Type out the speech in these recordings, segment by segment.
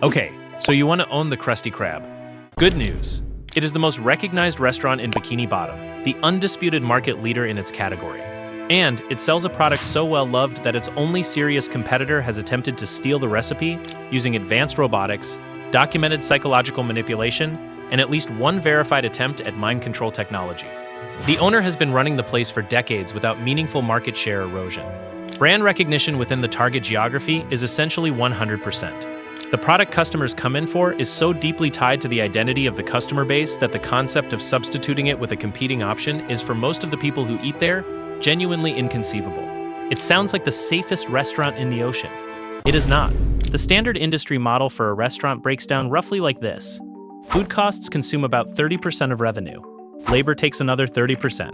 Okay, so you want to own the Krusty Krab. Good news. It is the most recognized restaurant in Bikini Bottom, the undisputed market leader in its category. And it sells a product so well loved that its only serious competitor has attempted to steal the recipe using advanced robotics, documented psychological manipulation, and at least one verified attempt at mind control technology. The owner has been running the place for decades without meaningful market share erosion. Brand recognition within the target geography is essentially 100%. The product customers come in for is so deeply tied to the identity of the customer base that the concept of substituting it with a competing option is, for most of the people who eat there, genuinely inconceivable. It sounds like the safest restaurant in the ocean. It is not. The standard industry model for a restaurant breaks down roughly like this. Food costs consume about 30% of revenue. Labor takes another 30%.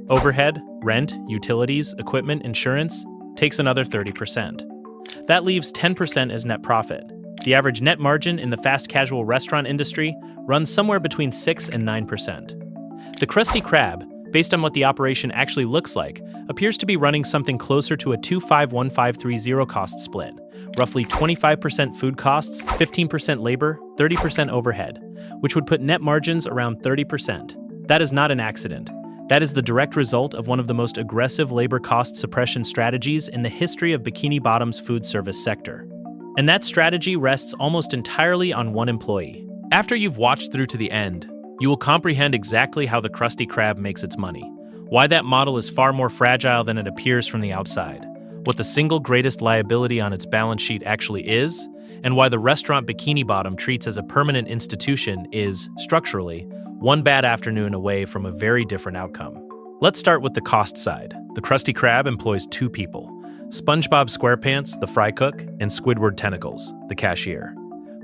Overhead, rent, utilities, equipment, insurance takes another 30%. That leaves 10% as net profit. The average net margin in the fast casual restaurant industry runs somewhere between 6 and 9%. The Krusty Krab, based on what the operation actually looks like, appears to be running something closer to a 2-5-1-5-3-0 cost split, roughly 25% food costs, 15% labor, 30% overhead, which would put net margins around 30%. That is not an accident. That is the direct result of one of the most aggressive labor cost suppression strategies in the history of Bikini Bottom's food service sector. And that strategy rests almost entirely on one employee. After you've watched through to the end, you will comprehend exactly how the Krusty Krab makes its money, why that model is far more fragile than it appears from the outside, what the single greatest liability on its balance sheet actually is, and why the restaurant Bikini Bottom treats as a permanent institution is, structurally, one bad afternoon away from a very different outcome. Let's start with the cost side. The Krusty Krab employs 2 people: SpongeBob SquarePants, the fry cook, and Squidward Tentacles, the cashier.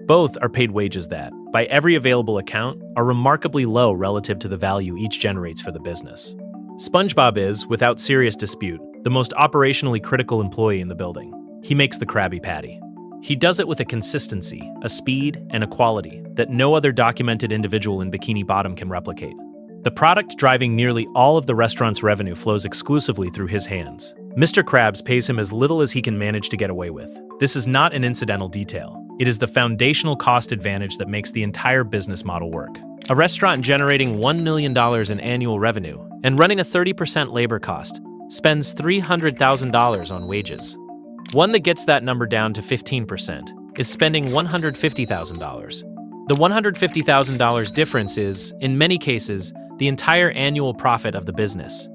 Both are paid wages that, by every available account, are remarkably low relative to the value each generates for the business. SpongeBob is, without serious dispute, the most operationally critical employee in the building. He makes the Krabby Patty. He does it with a consistency, a speed, and a quality that no other documented individual in Bikini Bottom can replicate. The product driving nearly all of the restaurant's revenue flows exclusively through his hands. Mr. Krabs pays him as little as he can manage to get away with. This is not an incidental detail. It is the foundational cost advantage that makes the entire business model work. A restaurant generating $1 million in annual revenue and running a 30% labor cost spends $300,000 on wages. One that gets that number down to 15% is spending $150,000. The $150,000 difference is, in many cases, the entire annual profit of the business.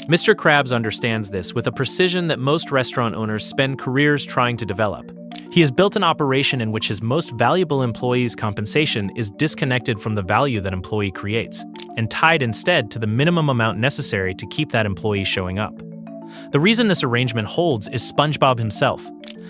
Mr. Krabs understands this with a precision that most restaurant owners spend careers trying to develop. He has built an operation in which his most valuable employee's compensation is disconnected from the value that employee creates, and tied instead to the minimum amount necessary to keep that employee showing up. The reason this arrangement holds is SpongeBob himself.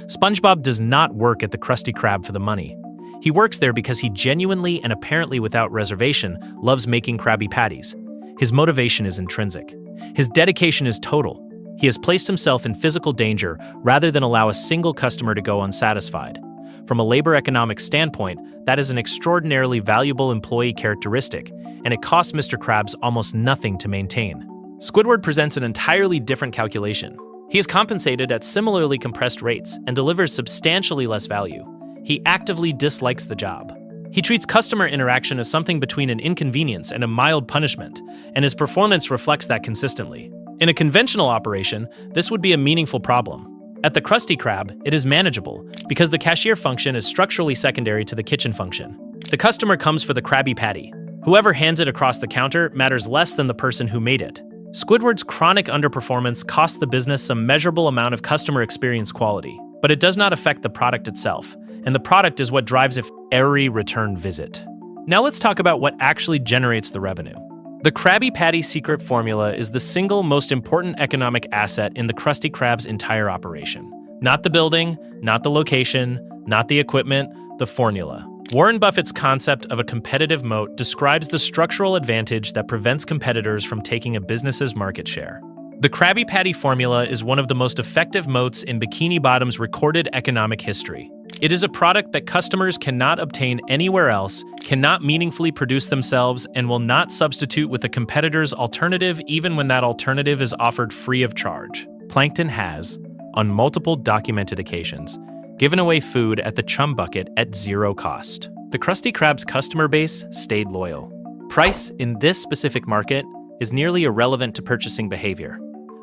SpongeBob does not work at the Krusty Krab for the money. He works there because he genuinely and apparently without reservation loves making Krabby Patties. His motivation is intrinsic. His dedication is total. He has placed himself in physical danger rather than allow a single customer to go unsatisfied. From a labor economics standpoint, that is an extraordinarily valuable employee characteristic, and it costs Mr. Krabs almost nothing to maintain. Squidward presents an entirely different calculation. He is compensated at similarly compressed rates and delivers substantially less value. He actively dislikes the job. He treats customer interaction as something between an inconvenience and a mild punishment, and his performance reflects that consistently. In a conventional operation, this would be a meaningful problem. At the Krusty Krab, it is manageable because the cashier function is structurally secondary to the kitchen function. The customer comes for the Krabby Patty. Whoever hands it across the counter matters less than the person who made it. Squidward's chronic underperformance costs the business some measurable amount of customer experience quality, but it does not affect the product itself, and the product is what drives every return visit. Now let's talk about what actually generates the revenue. The Krabby Patty secret formula is the single most important economic asset in the Krusty Krab's entire operation. Not the building, not the location, not the equipment, the formula. Warren Buffett's concept of a competitive moat describes the structural advantage that prevents competitors from taking a business's market share. The Krabby Patty formula is one of the most effective moats in Bikini Bottom's recorded economic history. It is a product that customers cannot obtain anywhere else, cannot meaningfully produce themselves, and will not substitute with a competitor's alternative even when that alternative is offered free of charge. Plankton has, on multiple documented occasions, giving away food at the Chum Bucket at zero cost. The Krusty Krab's customer base stayed loyal. Price in this specific market is nearly irrelevant to purchasing behavior.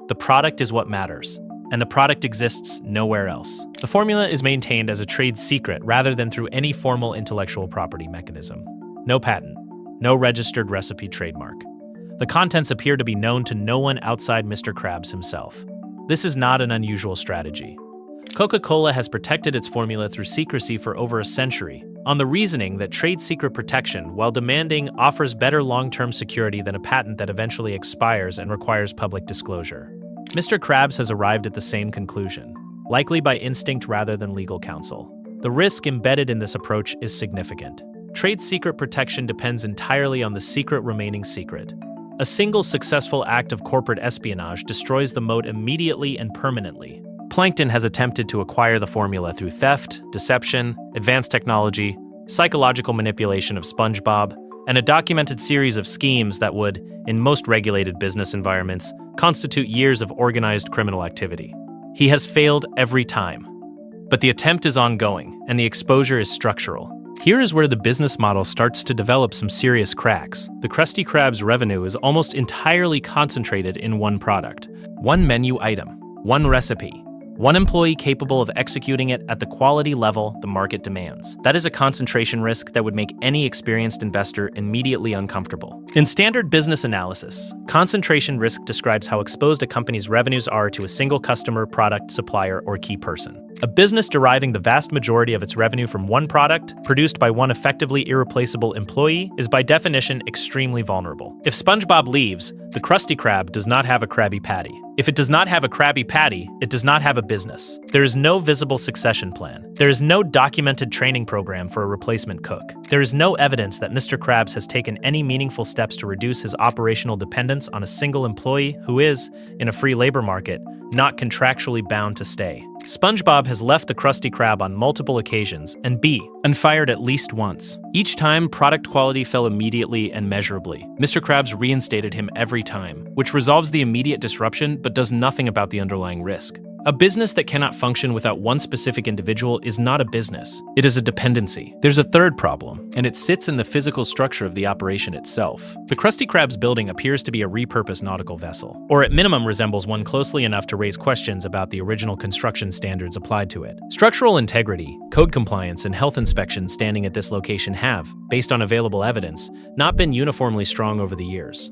The product is what matters, and the product exists nowhere else. The formula is maintained as a trade secret rather than through any formal intellectual property mechanism. No patent, no registered recipe trademark. The contents appear to be known to no one outside Mr. Krabs himself. This is not an unusual strategy. Coca-Cola has protected its formula through secrecy for over a century, on the reasoning that trade secret protection, while demanding, offers better long-term security than a patent that eventually expires and requires public disclosure. Mr. Krabs has arrived at the same conclusion, likely by instinct rather than legal counsel. The risk embedded in this approach is significant. Trade secret protection depends entirely on the secret remaining secret. A single successful act of corporate espionage destroys the moat immediately and permanently. Plankton has attempted to acquire the formula through theft, deception, advanced technology, psychological manipulation of SpongeBob, and a documented series of schemes that would, in most regulated business environments, constitute years of organized criminal activity. He has failed every time. But the attempt is ongoing, and the exposure is structural. Here is where the business model starts to develop some serious cracks. The Krusty Krab's revenue is almost entirely concentrated in one product, one menu item, one recipe, one employee capable of executing it at the quality level the market demands. That is a concentration risk that would make any experienced investor immediately uncomfortable. In standard business analysis, concentration risk describes how exposed a company's revenues are to a single customer, product, supplier, or key person. A business deriving the vast majority of its revenue from one product, produced by one effectively irreplaceable employee, is by definition extremely vulnerable. If SpongeBob leaves, the Krusty Krab does not have a Krabby Patty. If it does not have a Krabby Patty, it does not have a business. There is no visible succession plan. There is no documented training program for a replacement cook. There is no evidence that Mr. Krabs has taken any meaningful steps to reduce his operational dependence on a single employee who is, in a free labor market, not contractually bound to stay. SpongeBob has left the Krusty Krab on multiple occasions and fired at least once. Each time, product quality fell immediately and measurably. Mr. Krabs reinstated him every time, which resolves the immediate disruption but does nothing about the underlying risk. A business that cannot function without one specific individual is not a business. It is a dependency. There's a third problem, and it sits in the physical structure of the operation itself. The Krusty Krab's building appears to be a repurposed nautical vessel, or at minimum resembles one closely enough to raise questions about the original construction standards applied to it. Structural integrity, code compliance, and health inspections standing at this location have, based on available evidence, not been uniformly strong over the years.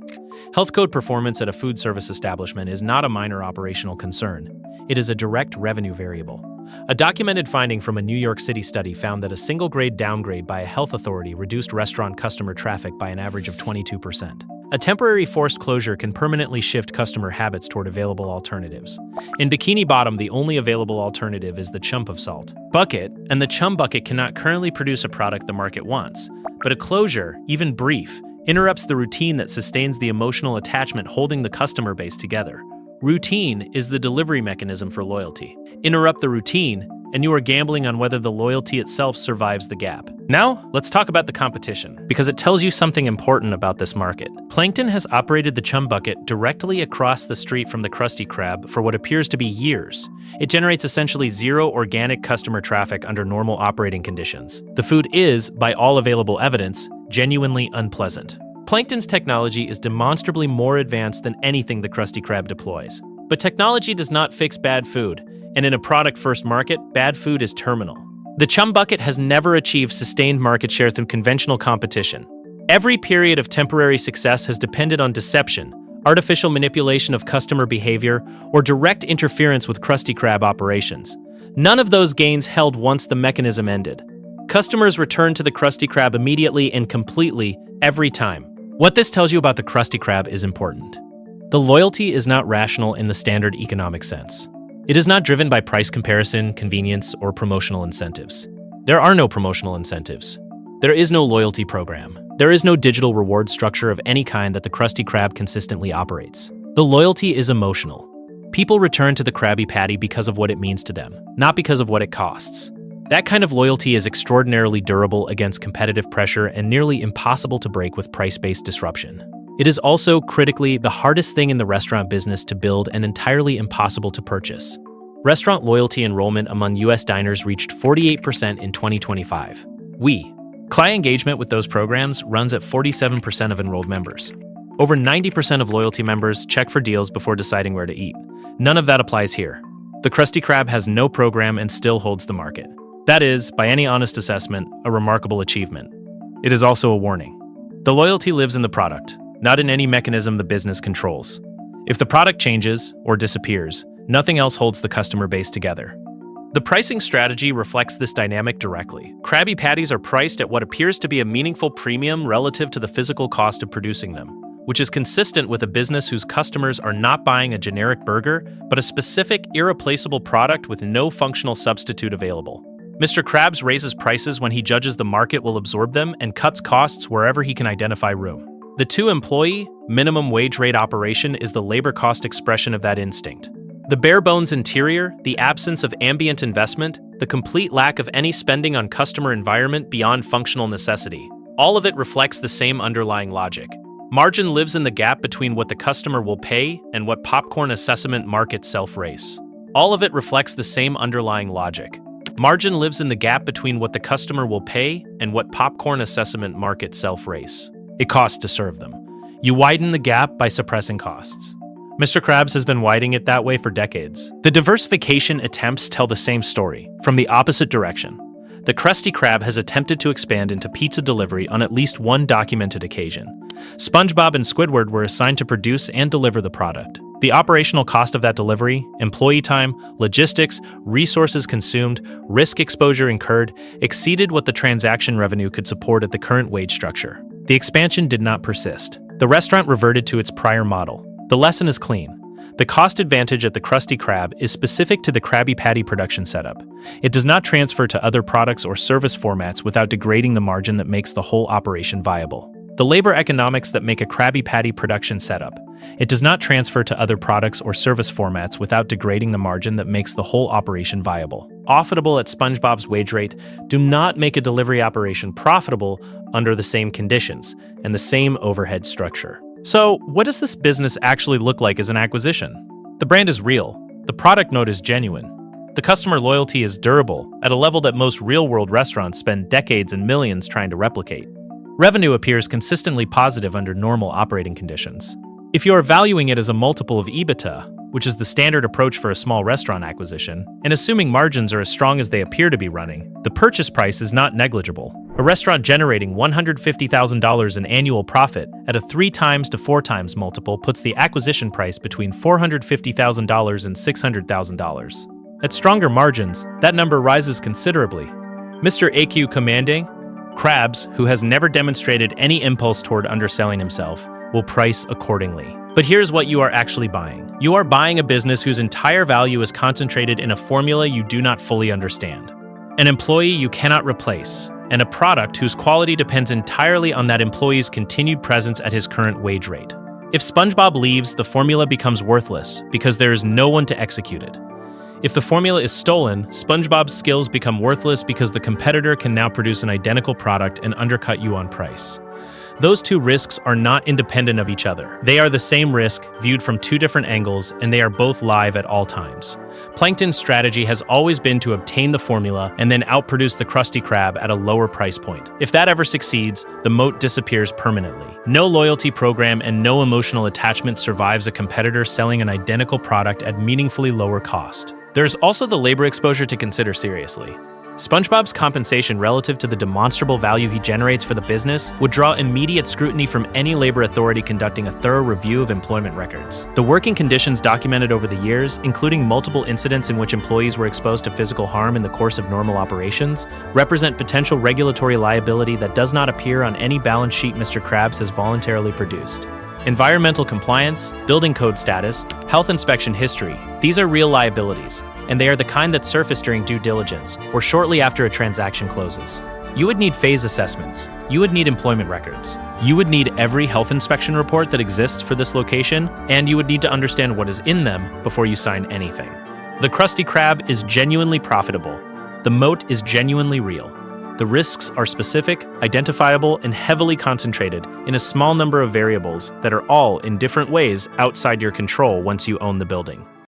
Health code performance at a food service establishment is not a minor operational concern. It is a direct revenue variable. A documented finding from a New York City study found that a single grade downgrade by a health authority reduced restaurant customer traffic by an average of 22%. A temporary forced closure can permanently shift customer habits toward available alternatives. In Bikini Bottom, the only available alternative is the Chum Bucket, and the Chum Bucket cannot currently produce a product the market wants. But a closure, even brief, interrupts the routine that sustains the emotional attachment holding the customer base together. Routine is the delivery mechanism for loyalty. Interrupt the routine, and you are gambling on whether the loyalty itself survives the gap. Now, let's talk about the competition, because it tells you something important about this market. Plankton has operated the Chum Bucket directly across the street from the Krusty Krab for what appears to be years. It generates essentially zero organic customer traffic under normal operating conditions. The food is, by all available evidence, genuinely unpleasant. Plankton's technology is demonstrably more advanced than anything the Krusty Krab deploys. But technology does not fix bad food, and in a product-first market, bad food is terminal. The Chum Bucket has never achieved sustained market share through conventional competition. Every period of temporary success has depended on deception, artificial manipulation of customer behavior, or direct interference with Krusty Krab operations. None of those gains held once the mechanism ended. Customers returned to the Krusty Krab immediately and completely, every time. What this tells you about the Krusty Krab is important. The loyalty is not rational in the standard economic sense. It is not driven by price comparison, convenience, or promotional incentives. There are no promotional incentives. There is no loyalty program. There is no digital reward structure of any kind that the Krusty Krab consistently operates. The loyalty is emotional. People return to the Krabby Patty because of what it means to them, not because of what it costs. That kind of loyalty is extraordinarily durable against competitive pressure and nearly impossible to break with price-based disruption. It is also, critically, the hardest thing in the restaurant business to build and entirely impossible to purchase. Restaurant loyalty enrollment among U.S. diners reached 48% in 2025. Client engagement with those programs runs at 47% of enrolled members. Over 90% of loyalty members check for deals before deciding where to eat. None of that applies here. The Krusty Krab has no program and still holds the market. That is, by any honest assessment, a remarkable achievement. It is also a warning. The loyalty lives in the product, not in any mechanism the business controls. If the product changes or disappears, nothing else holds the customer base together. The pricing strategy reflects this dynamic directly. Krabby Patties are priced at what appears to be a meaningful premium relative to the physical cost of producing them, which is consistent with a business whose customers are not buying a generic burger, but a specific, irreplaceable product with no functional substitute available. Mr. Krabs raises prices when he judges the market will absorb them and cuts costs wherever he can identify room. The two-employee, minimum wage rate operation is the labor cost expression of that instinct. The bare-bones interior, the absence of ambient investment, the complete lack of any spending on customer environment beyond functional necessity, all of it reflects the same underlying logic. Margin lives in the gap between what the customer will pay and what popcorn assessment market self-race. All of it reflects the same underlying logic. Margin lives in the gap between what the customer will pay and what popcorn assessment market self-race. It costs to serve them. You widen the gap by suppressing costs. Mr. Krabs has been widening it that way for decades. The diversification attempts tell the same story, from the opposite direction. The Krusty Krab has attempted to expand into pizza delivery on at least one documented occasion. SpongeBob and Squidward were assigned to produce and deliver the product. The operational cost of that delivery, employee time, logistics, resources consumed, risk exposure incurred, exceeded what the transaction revenue could support at the current wage structure. The expansion did not persist. The restaurant reverted to its prior model. The lesson is clean. The cost advantage at the Krusty Krab is specific to the Krabby Patty production setup. It does not transfer to other products or service formats without degrading the margin that makes the whole operation viable. The labor economics that make a Krabby Patty production setup. It does not transfer to other products or service formats without degrading the margin that makes the whole operation viable. Profitable at SpongeBob's wage rate do not make a delivery operation profitable under the same conditions and the same overhead structure. So, what does this business actually look like as an acquisition? The brand is real. The product note is genuine. The customer loyalty is durable, at a level that most real-world restaurants spend decades and millions trying to replicate. Revenue appears consistently positive under normal operating conditions. If you are valuing it as a multiple of EBITDA, which is the standard approach for a small restaurant acquisition, and assuming margins are as strong as they appear to be running, the purchase price is not negligible. A restaurant generating $150,000 in annual profit at a 3x to 4x multiple puts the acquisition price between $450,000 and $600,000. At stronger margins, that number rises considerably. Mr. A.Q. Commanding Krabs, who has never demonstrated any impulse toward underselling himself, will price accordingly. But here's what you are actually buying. You are buying a business whose entire value is concentrated in a formula you do not fully understand, an employee you cannot replace, and a product whose quality depends entirely on that employee's continued presence at his current wage rate. If SpongeBob leaves, the formula becomes worthless because there is no one to execute it. If the formula is stolen, SpongeBob's skills become worthless because the competitor can now produce an identical product and undercut you on price. Those two risks are not independent of each other. They are the same risk, viewed from two different angles, and they are both live at all times. Plankton's strategy has always been to obtain the formula and then outproduce the Krusty Krab at a lower price point. If that ever succeeds, the moat disappears permanently. No loyalty program and no emotional attachment survives a competitor selling an identical product at meaningfully lower cost. There's also the labor exposure to consider seriously. SpongeBob's compensation relative to the demonstrable value he generates for the business would draw immediate scrutiny from any labor authority conducting a thorough review of employment records. The working conditions documented over the years, including multiple incidents in which employees were exposed to physical harm in the course of normal operations, represent potential regulatory liability that does not appear on any balance sheet Mr. Krabs has voluntarily produced. Environmental compliance, building code status, health inspection history, these are real liabilities, and they are the kind that surface during due diligence or shortly after a transaction closes. You would need phase assessments. You would need employment records. You would need every health inspection report that exists for this location, and you would need to understand what is in them before you sign anything. The Krusty Krab is genuinely profitable. The moat is genuinely real. The risks are specific, identifiable, and heavily concentrated in a small number of variables that are all in different ways outside your control once you own the building.